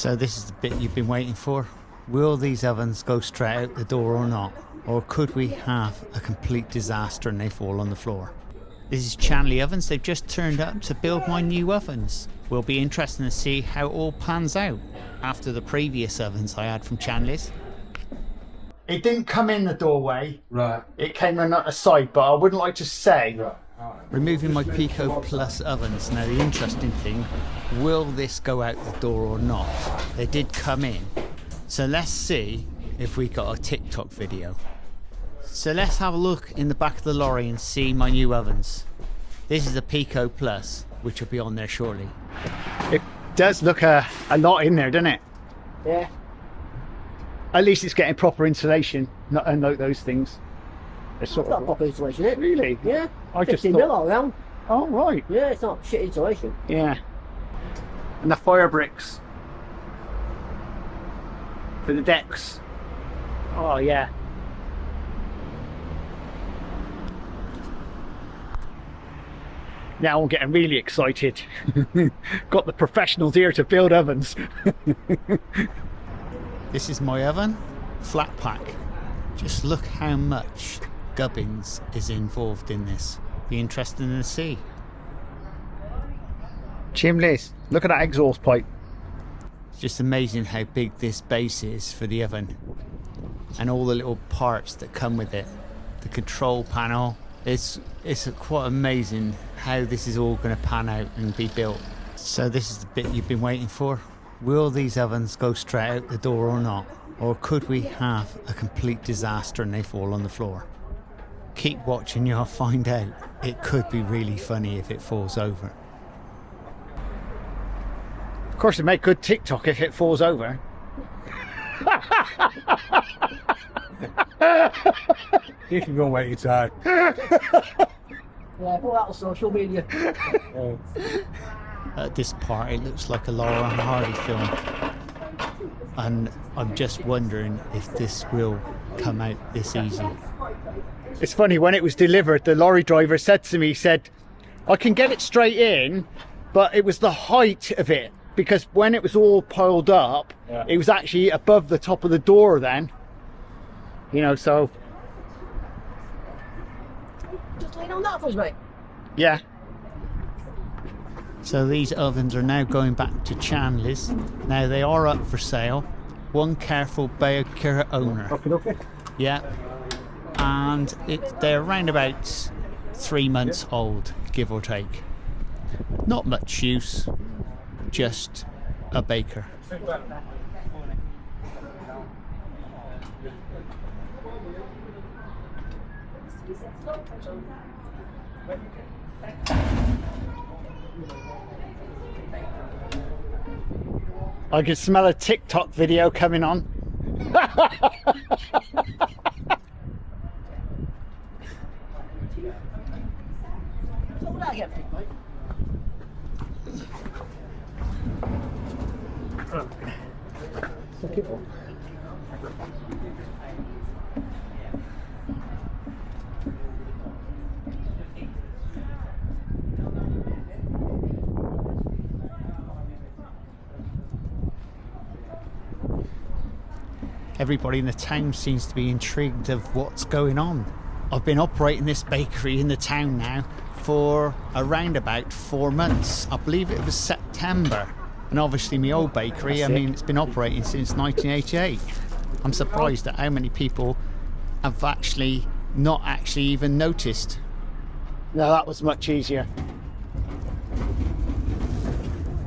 So this is the bit you've been waiting for. Will these ovens go straight out the door or not? Or could we have a complete disaster and they fall on the floor? This is Chandley ovens. They've just turned up to build my new ovens. Will be interesting to see how it all pans out after the previous ovens I had from Chandley's. It didn't come in the doorway. Right. It came in at the side, but I wouldn't like to say. Right. Removing my Pico Plus ovens. Now the interesting thing, will this go out the door or not? They did come in. So let's see if we got a TikTok video. So let's have a look in the back of the lorry and see my new ovens. This is a Pico Plus, which will be on there shortly. It does look a lot in there, doesn't it? Yeah. At least it's getting proper insulation, not unlike those things. It's sort Not proper insulation, is it? Really? Yeah. I just 15 thought... mil all around. Oh, right. Yeah, it's not shit insulation. Yeah. And the fire bricks for the decks. Oh, yeah. Now I'm getting really excited. Got the professionals here to build ovens. This is my oven, flat pack. Just look how much gubbins is involved in this. Be interesting to see. Chimneys, look at that exhaust pipe. It's just amazing how big this base is for the oven. And all the little parts that come with it. The control panel. It's quite amazing how this is all going to pan out and be built. So this is the bit you've been waiting for. Will these ovens go straight out the door or not? Or could we have a complete disaster and they fall on the floor? Keep watching, you'll find out. It could be really funny if it falls over. Of course, it'd make good TikTok if it falls over. You can go and wait your time. Yeah, put that on social media. At this part, it looks like a Laurel and Hardy film. And I'm just wondering if this will come out this easy. It's funny, when it was delivered, the lorry driver said to me, he said, I can get it straight in, but it was the height of it. Because when it was all piled up, it was actually above the top of the door then. You know, so... Just lean on that for us, mate. Yeah. So these ovens are now going back to Chandley's. Now they are up for sale. One careful baker owner. Okay. Yeah. And they're around about 3 months old, give or take. Not much use, just a baker. I can smell a TikTok video coming on. Everybody in the town seems to be intrigued of what's going on. I've been operating this bakery in the town now for around about 4 months. I believe it was September. And obviously my old bakery, I mean, it's been operating since 1988. I'm surprised at how many people have not actually even noticed. No, that was much easier.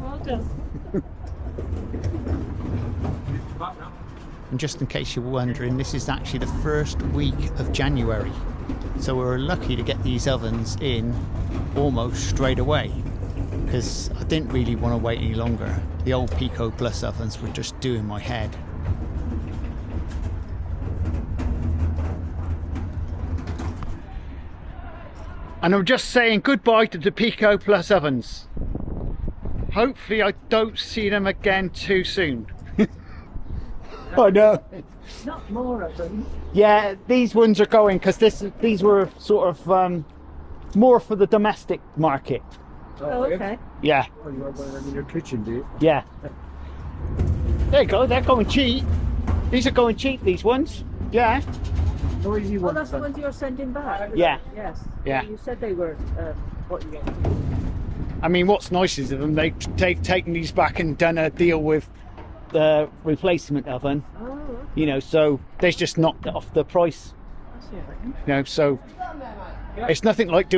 Well done. And just in case you're wondering, this is actually the first week of January. So we were lucky to get these ovens in almost straight away, because I didn't really want to wait any longer. The old Pico Plus ovens were just doing my head. And I'm just saying goodbye to the Pico Plus ovens. Hopefully I don't see them again too soon. I know. Not more, I think. Yeah, these ones are going because these were sort of more for the domestic market. Oh, okay. Yeah. Oh, you want one of them in your kitchen, do you? Yeah. There you go, they're going cheap. These are going cheap, these ones. Yeah. Noisy Oh, one. that's the ones you're sending back? Yeah. Yes. Yeah. You said they were, what you get. I mean, what's nice is of them, they've taken these back and done a deal with the replacement oven. Oh, okay. You know, so they've just knocked it off the price. That's it, right? You know, so it's nothing like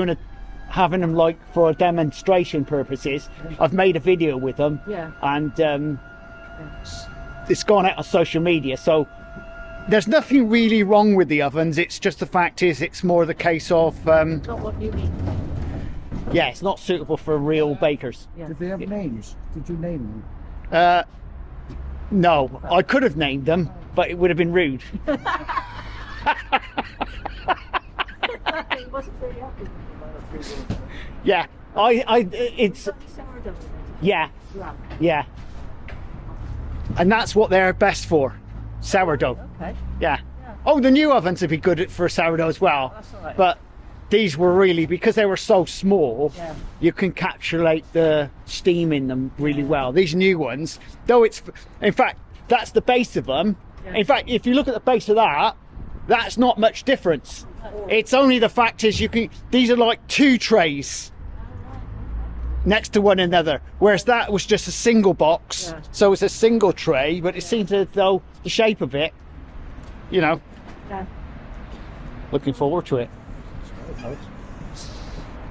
having them like for demonstration purposes. I've made a video with them. Yeah. And it's gone out on social media, so there's nothing really wrong with the ovens. It's just the fact is it's more the case of Not what you mean. yeah, it's not suitable for real bakers. Yeah. Did they have names? Did you name them? No, I could have named them, but it would have been rude. He wasn't very happy with Yeah, it's sourdough. yeah, Yeah. yeah, and that's what they're best for, sourdough. Okay. Yeah. Oh, the new ovens would be good for sourdough as well. That's all right. But these were really, because they were so small, Yeah. you can encapsulate the steam in them really well. These new ones, though it's, in fact, that's the base of them. Yeah. In fact, if you look at the base of that, that's not much difference. It's only the fact is these are like two trays next to one another, whereas that was just a single box. Yeah. So it's a single tray, but it seems as though the shape of it, you know, Yeah. looking forward to it.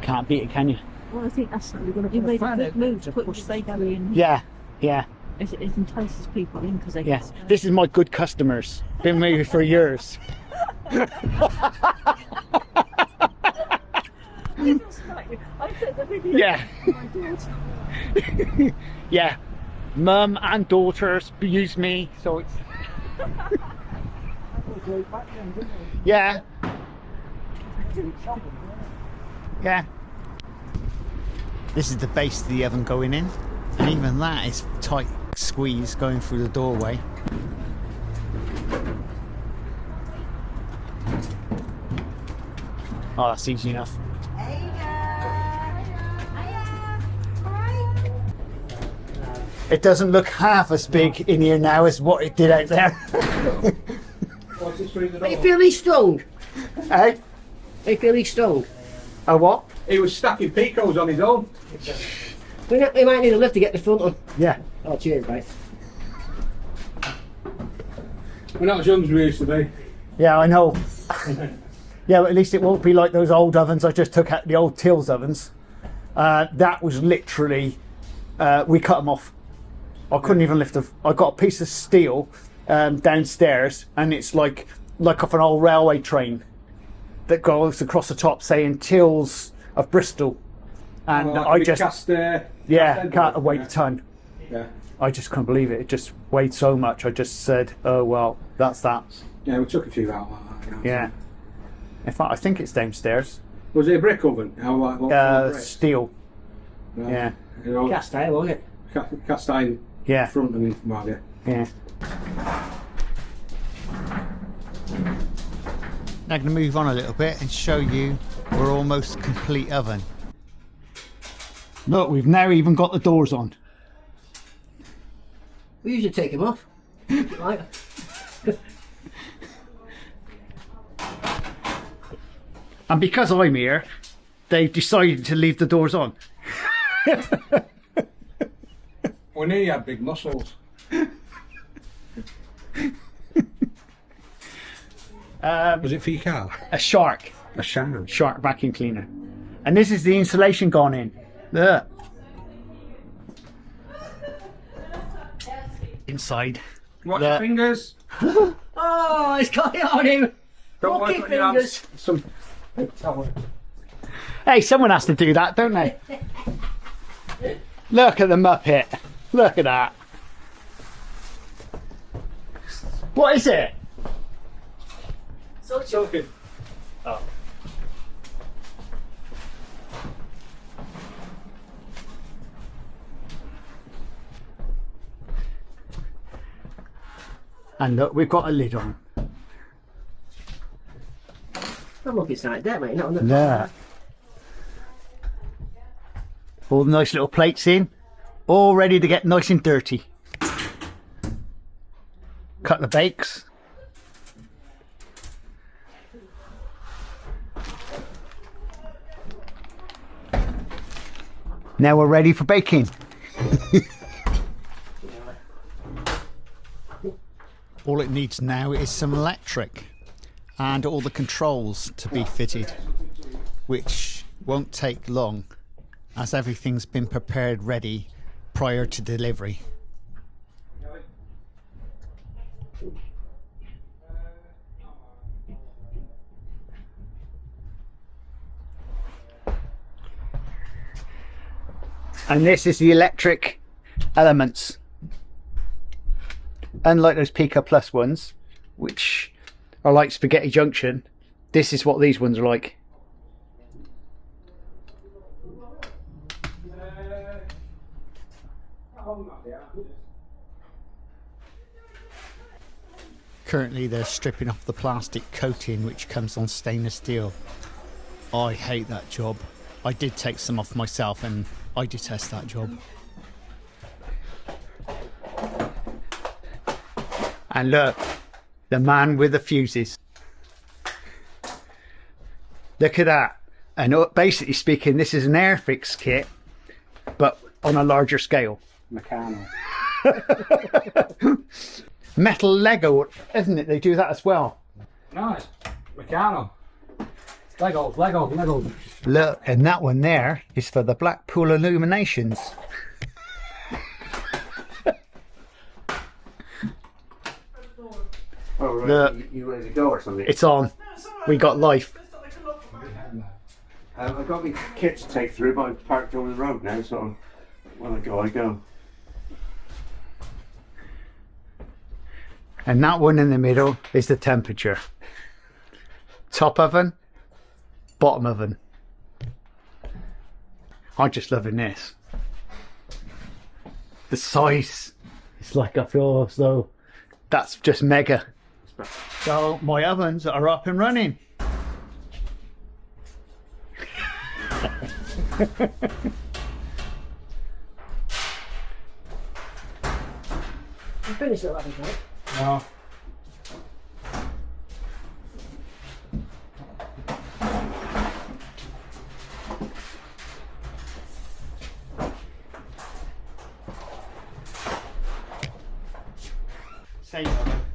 Can't beat it, can you? Well, I think that's You're gonna you put a made a fan good in move to to put push the bakery in. Yeah, yeah, It entices people in because they yeah. can smell This is my good customers. Been with me for years. I said the video. Yeah. to my daughter. Yeah. Mum and daughters use me, so it's yeah. Yeah. This is the base of the oven going in, and even that is tight squeeze going through the doorway. Oh, that's easy enough. It doesn't look half as big in here now as what it did out there. Are you feeling strong? Eh? Are you feeling strong? Oh, what? He was stacking picos on his own. We might need a lift to get the front on. Yeah. Oh, cheers, mate. We're not as young as we used to be. Yeah, I know. Yeah, but at least it won't be like those old ovens I just took out, the old Tills ovens. That was literally, we cut them off. I couldn't even lift them. I got a piece of steel downstairs, and it's like off an old railway train that goes across the top saying Tills of Bristol. And Like a I big just, cast can't weigh a ton. Yeah. I just couldn't believe it. It just weighed so much. I just said, oh, well, that's that. Yeah, we took a few out like that. You know. Yeah. In fact, I think it's downstairs. Was it a brick oven? How like what sort of brick? Steel. Right. Yeah. You know, Cast iron, wasn't it? cast iron Yeah. front and well, yeah. Yeah. Now I'm going to move on a little bit and show you we're almost complete oven. Look, we've now even got the doors on. We usually take them off. Right. And because I'm here, they've decided to leave the doors on. We knew you had big muscles. Was it for your car? A Shark. A shadow. Shark vacuum cleaner. And this is the insulation gone in. Look. Inside. Watch Look. your fingers. Oh, it's got it on him. Don't Rocky work on your fingers. hands. Some. Hey, someone has to do that, don't they? Look at the Muppet. Look at that. What is it? Soaking. Oh. And look, we've got a lid on. I'm looking like that, mate. Not on the. Yeah. All the nice little plates in, all ready to get nice and dirty. cut the bakes. Now we're ready for baking. All it needs now is some electric and all the controls to be fitted, which won't take long as everything's been prepared ready prior to delivery. And this is the electric elements. Unlike those Pica Plus ones, which are like spaghetti junction, this is what these ones are like. Currently they're stripping off the plastic coating which comes on stainless steel. I hate that job. I did take some off myself and I detest that job. And look, the man with the fuses. Look at that. And basically speaking, this is an Airfix kit, but on a larger scale. Mechanical. Metal Lego, isn't it? They do that as well. Nice. Mechanical. Legos. Look, and that one there is for the Blackpool Illuminations. Oh, right. Look. You ready to go or something? It's on. We got life. I've got my kit to take through, but I've parked over the road now, so when I go, I go. And that one in the middle is the temperature. Top oven, bottom oven. I'm just loving this. The size, it's like I feel as though that's just mega. So my ovens are up and running. You finished it, haven't you? No. Same oven.